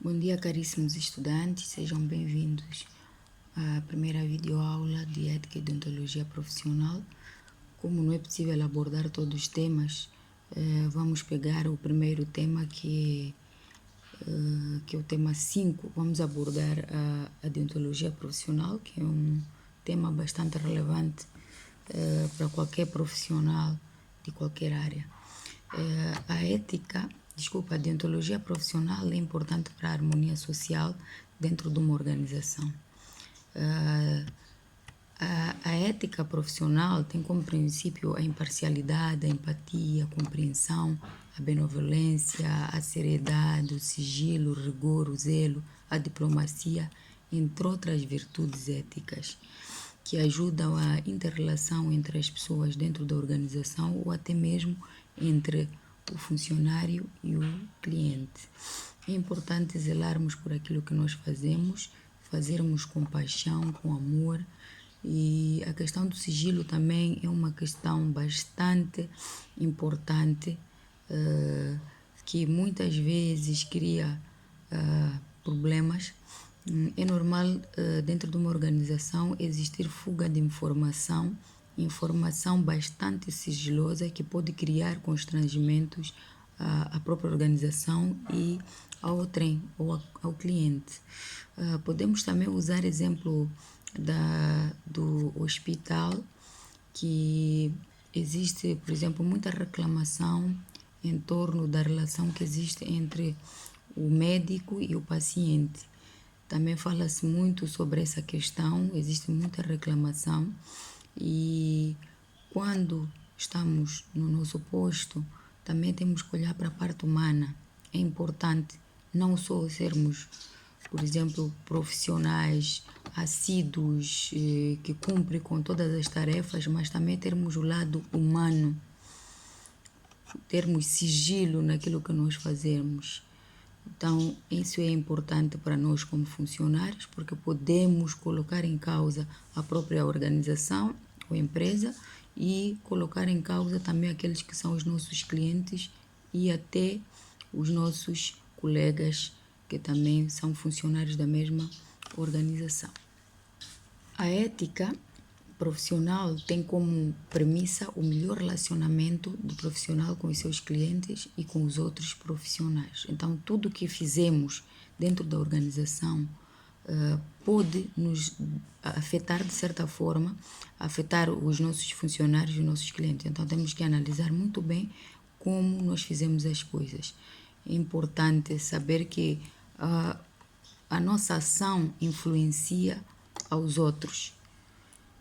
Bom dia, caríssimos estudantes, sejam bem-vindos à primeira videoaula de Ética e Deontologia Profissional. Como não é possível abordar todos os temas, vamos pegar o primeiro tema que é o tema 5. Vamos abordar a deontologia profissional, que é um tema bastante relevante para qualquer profissional de qualquer área. A deontologia profissional é importante para a harmonia social dentro de uma organização. A ética profissional tem como princípio a imparcialidade, a empatia, a compreensão, a benevolência, a seriedade, o sigilo, o rigor, o zelo, a diplomacia, entre outras virtudes éticas, que ajudam a inter-relação entre as pessoas dentro da organização ou até mesmo entre o funcionário e o cliente. É importante zelarmos por aquilo que nós fazermos com paixão, com amor. E a questão do sigilo também é uma questão bastante importante, que muitas vezes cria problemas. É normal dentro de uma organização existir fuga de informação bastante sigilosa que pode criar constrangimentos à própria organização e ao trem ou ao cliente. Podemos também usar exemplo do hospital, que existe, por exemplo, muita reclamação em torno da relação que existe entre o médico e o paciente. Também fala-se muito sobre essa questão, existe muita reclamação e quando estamos no nosso posto, também temos que olhar para a parte humana. É importante não só sermos, por exemplo, profissionais assíduos que cumprem com todas as tarefas, mas também termos o lado humano, termos sigilo naquilo que nós fazemos. Então, isso é importante para nós como funcionários, porque podemos colocar em causa a própria organização ou empresa e colocar em causa também aqueles que são os nossos clientes e até os nossos colegas que também são funcionários da mesma organização. A ética profissional tem como premissa o melhor relacionamento do profissional com os seus clientes e com os outros profissionais. Então, tudo que fizemos dentro da organização pode nos afetar de certa forma, afetar os nossos funcionários e os nossos clientes. Então, temos que analisar muito bem como nós fizemos as coisas. É importante saber que a nossa ação influencia aos outros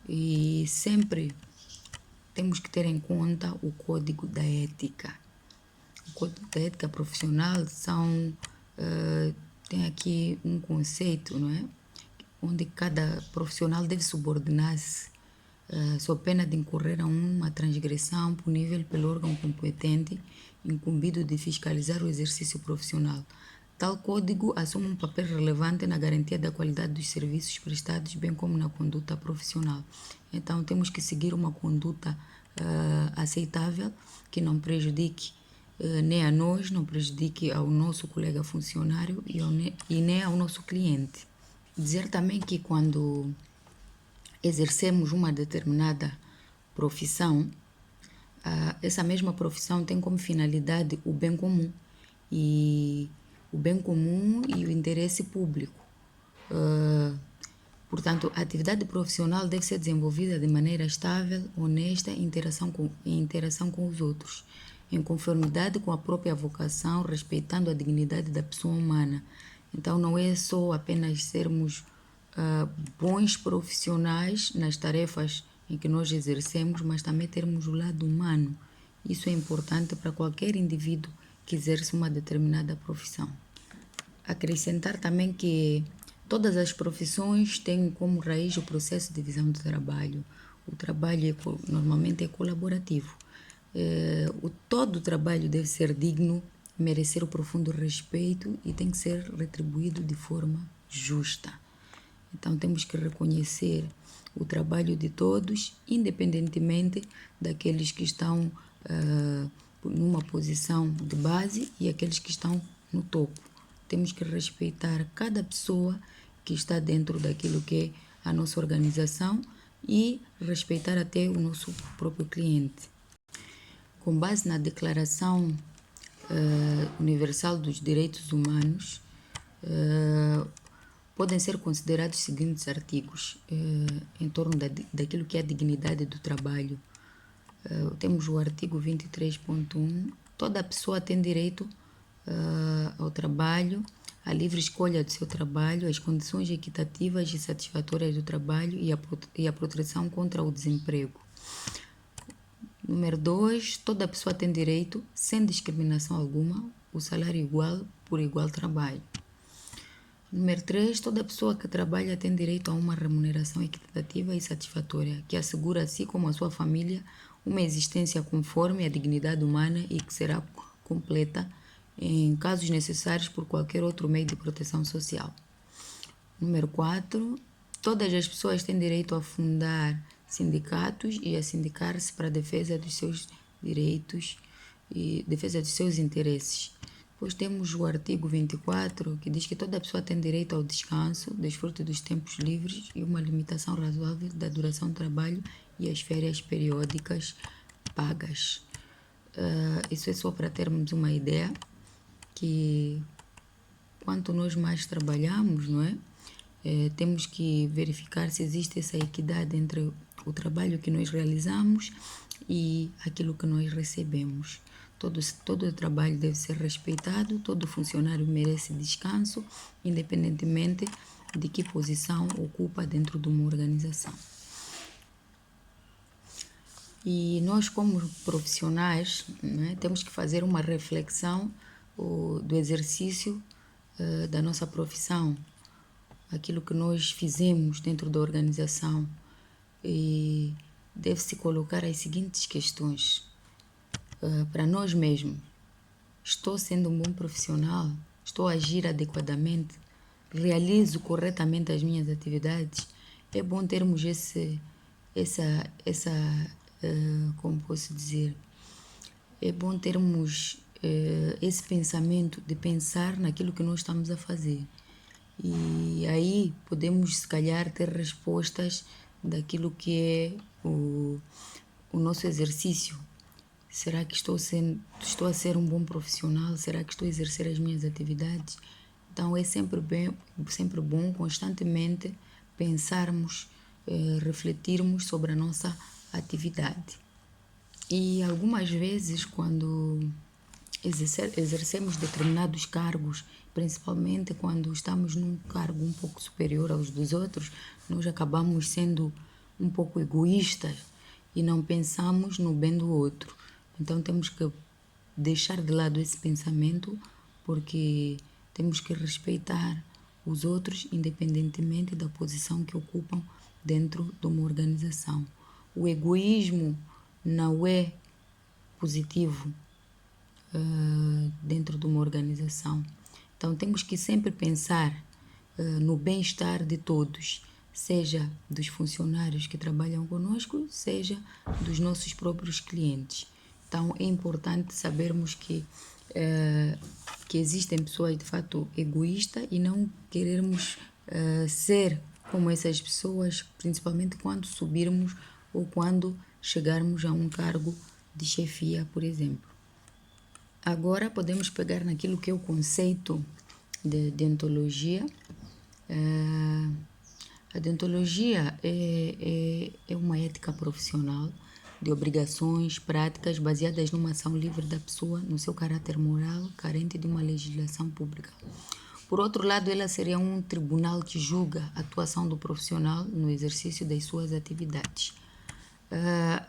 e sempre temos que ter em conta o código da ética. O código da ética profissional tem aqui um conceito, não é? Onde cada profissional deve subordinar-se sob pena de incorrer a uma transgressão punível pelo órgão competente incumbido de fiscalizar o exercício profissional. Tal código assume um papel relevante na garantia da qualidade dos serviços prestados, bem como na conduta profissional. Então, temos que seguir uma conduta aceitável, que não prejudique nem a nós, não prejudique ao nosso colega funcionário e nem ao nosso cliente. Dizer também que quando exercemos uma determinada profissão, essa mesma profissão tem como finalidade o bem comum e o interesse público. Portanto, a atividade profissional deve ser desenvolvida de maneira estável, honesta em interação com os outros, em conformidade com a própria vocação, respeitando a dignidade da pessoa humana. Então, não é só apenas sermos bons profissionais nas tarefas em que nós exercemos, mas também termos o lado humano. Isso é importante para qualquer indivíduo que exerce uma determinada profissão. Acrescentar também que todas as profissões têm como raiz o processo de divisão do trabalho. O trabalho normalmente é colaborativo. Todo o trabalho deve ser digno, merecer o profundo respeito e tem que ser retribuído de forma justa. Então, temos que reconhecer o trabalho de todos, independentemente daqueles que estão numa posição de base e aqueles que estão no topo. temos que respeitar cada pessoa que está dentro daquilo que é a nossa organização e respeitar até o nosso próprio cliente. Com base na Declaração Universal dos Direitos Humanos, podem ser considerados os seguintes artigos em torno daquilo que é a dignidade do trabalho. Temos o artigo 23.1. Toda pessoa tem direito ao trabalho, à livre escolha do seu trabalho, às condições equitativas e satisfatórias do trabalho e a proteção contra o desemprego. Número 2. Toda pessoa tem direito, sem discriminação alguma, o salário igual por igual trabalho. Número 3. Toda pessoa que trabalha tem direito a uma remuneração equitativa e satisfatória, que assegura a si como a sua família uma existência conforme a dignidade humana e que será completa em casos necessários por qualquer outro meio de proteção social. Número 4. Todas as pessoas têm direito a fundar sindicatos e a sindicar-se para a defesa dos seus direitos e defesa dos seus interesses. Depois temos o artigo 24, que diz que toda pessoa tem direito ao descanso, desfrute dos tempos livres e uma limitação razoável da duração do trabalho e as férias periódicas pagas. Isso é só para termos uma ideia que quanto nós mais trabalhamos, não é? Temos que verificar se existe essa equidade entre o trabalho que nós realizamos e aquilo que nós recebemos. Todo o trabalho deve ser respeitado, todo funcionário merece descanso, independentemente de que posição ocupa dentro de uma organização. E nós, como profissionais, né, temos que fazer uma reflexão do exercício da nossa profissão, aquilo que nós fizemos dentro da organização, e deve-se colocar as seguintes questões para nós mesmos. Estou sendo um bom profissional? Estou a agir adequadamente? Realizo corretamente as minhas atividades? É bom termos como posso dizer, é bom termos esse pensamento de pensar naquilo que nós estamos a fazer. E aí podemos, se calhar, ter respostas daquilo que é o nosso exercício. Será que estou a ser um bom profissional? Será que estou a exercer as minhas atividades? Então é sempre bom constantemente pensarmos, refletirmos sobre a nossa atividade. E algumas vezes, quando exercemos determinados cargos, principalmente quando estamos num cargo um pouco superior aos dos outros, nós acabamos sendo um pouco egoístas e não pensamos no bem do outro. Então temos que deixar de lado esse pensamento, porque temos que respeitar os outros independentemente da posição que ocupam dentro de uma organização. O egoísmo não é positivo dentro de uma organização. Então temos que sempre pensar no bem-estar de todos, seja dos funcionários que trabalham conosco, seja dos nossos próprios clientes. Então é importante sabermos que existem pessoas de fato egoístas e não querermos ser como essas pessoas, principalmente quando subirmos ou quando chegarmos a um cargo de chefia, por exemplo. Agora podemos pegar naquilo que é o conceito de deontologia. A deontologia é uma ética profissional de obrigações, práticas baseadas numa ação livre da pessoa, no seu caráter moral, carente de uma legislação pública. Por outro lado, ela seria um tribunal que julga a atuação do profissional no exercício das suas atividades.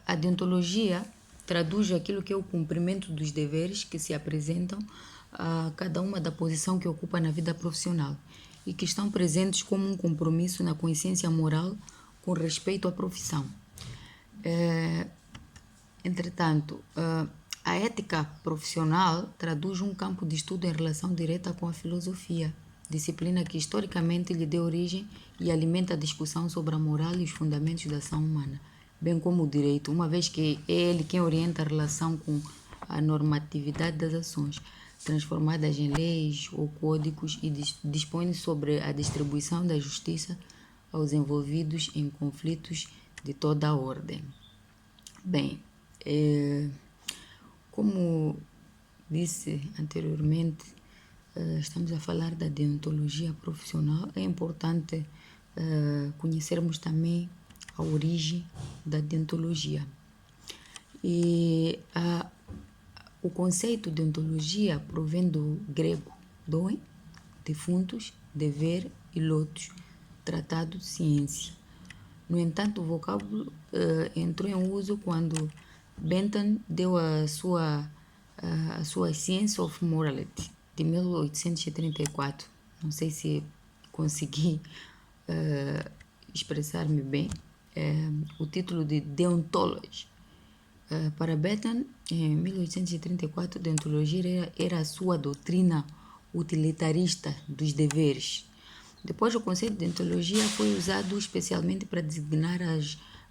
A deontologia traduz aquilo que é o cumprimento dos deveres que se apresentam a cada uma da posição que ocupa na vida profissional e que estão presentes como um compromisso na consciência moral com respeito à profissão. Entretanto, a ética profissional traduz um campo de estudo em relação direta com a filosofia, disciplina que historicamente lhe deu origem e alimenta a discussão sobre a moral e os fundamentos da ação humana, bem como o direito, uma vez que é ele quem orienta a relação com a normatividade das ações. transformadas em leis ou códigos e dispõe sobre a distribuição da justiça aos envolvidos em conflitos de toda a ordem. Bem, como disse anteriormente, estamos a falar da deontologia profissional. É importante conhecermos também a origem da deontologia. E o conceito de deontologia provém do grego doen, defuntos, dever e lotos, tratado de ciência. No entanto, o vocábulo entrou em uso quando Bentham deu a sua Science of Morality, de 1834. Não sei se consegui expressar-me bem. O título de Deontology. Para Bentham, em 1834, deontologia era a sua doutrina utilitarista dos deveres. Depois, o conceito de deontologia foi usado especialmente para designar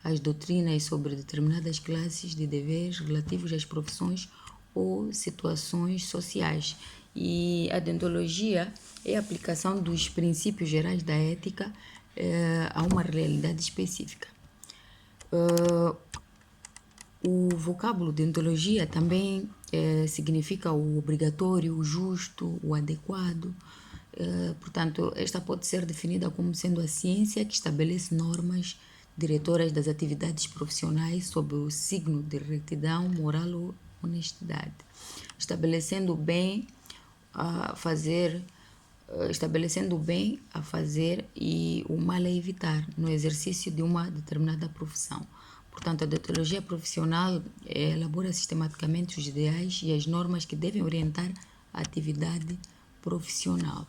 as doutrinas sobre determinadas classes de deveres relativos às profissões ou situações sociais. E a deontologia é a aplicação dos princípios gerais da ética a uma realidade específica. O vocábulo deontologia também significa o obrigatório, o justo, o adequado. Portanto, esta pode ser definida como sendo a ciência que estabelece normas diretoras das atividades profissionais sob o signo de retidão, moral ou honestidade, estabelecendo o bem a fazer e o mal a evitar no exercício de uma determinada profissão. Portanto, a deontologia profissional elabora sistematicamente os ideais e as normas que devem orientar a atividade profissional.